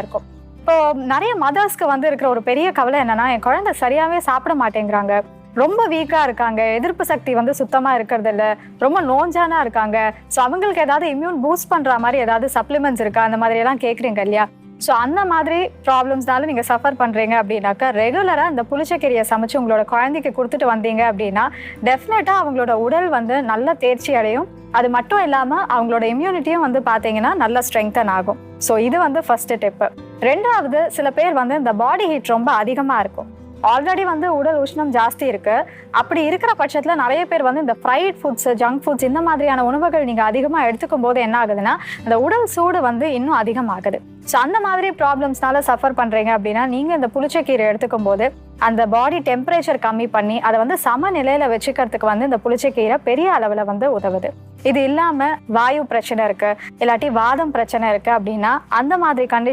இருக்கும். இப்போ நிறைய மதர்ஸ்க்கு வந்து இருக்கிற ஒரு பெரிய கவலை என்னன்னா, என் குழந்தை சரியாவே சாப்பிட மாட்டேங்கிறாங்க. ரொம்ப வீக்கா இருக்காங்க. எதிர்ப்பு சக்தி வந்து சுத்தமா இருக்கிறது இல்ல. ரொம்ப நோஞ்சானா இருக்காங்க. ஸோ அவங்களுக்கு ஏதாவது இம்யூன் பூஸ்ட் பண்ற மாதிரி ஏதாவது சப்ளிமெண்ட்ஸ் இருக்கா? அந்த மாதிரி எல்லாம் கேட்குறீங்க இல்லையா? ஸோ அந்த மாதிரி ப்ராப்ளம்ஸ்னால நீங்க சஃபர் பண்றீங்க அப்படின்னாக்கா, ரெகுலரா இந்த புளிச்சக்கீரையை சமைச்சு உங்களோட குழந்தைக்கு கொடுத்துட்டு வந்தீங்க அப்படின்னா, டெஃபினட்டா அவங்களோட உடல் வந்து நல்ல தேர்ச்சி அடையும். அது மட்டும் இல்லாம அவங்களோட இம்யூனிட்டியும் வந்து பாத்தீங்கன்னா நல்லா ஸ்ட்ரெங்தன் ஆகும். ஸோ இது வந்து ஃபர்ஸ்ட் டிப்பு. ரெண்டாவது, சில பேர் வந்து இந்த பாடி ஹீட் ரொம்ப அதிகமா இருக்கும். ஆல்ரெடி வந்து உடல் உஷ்ணம் ஜாஸ்தி இருக்கு. அப்படி இருக்கிற பட்சத்துல நிறைய பேர் வந்து இந்த ஃப்ரைட் ஃபுட்ஸ், ஜங்க் ஃபுட்ஸ் இந்த மாதிரியான உணவுகள் நீங்க அதிகமா எடுத்துக்கும் போது என்ன ஆகுதுன்னா, அந்த உடல் சூடு வந்து இன்னும் அதிகமாகுது. ஸோ அந்த மாதிரி ப்ராப்ளம்ஸ்னால சஃபர் பண்றீங்க அப்படின்னா, நீங்க இந்த புளிச்சக்கீரை எடுத்துக்கும் போது அந்த பாடி டெம்பரேச்சர் கம்மி பண்ணி அதை வந்து சமநிலையில வச்சுக்கிறதுக்கு வந்து இந்த புளிச்சக்கீரை பெரிய அளவுல வந்து உதவுது. இது இல்லாம வாயு பிரச்சனை இருக்கு, இல்லாட்டி வாதம் பிரச்சனை இருக்கு அப்படின்னா, அந்த மாதிரி கண்டிஷன்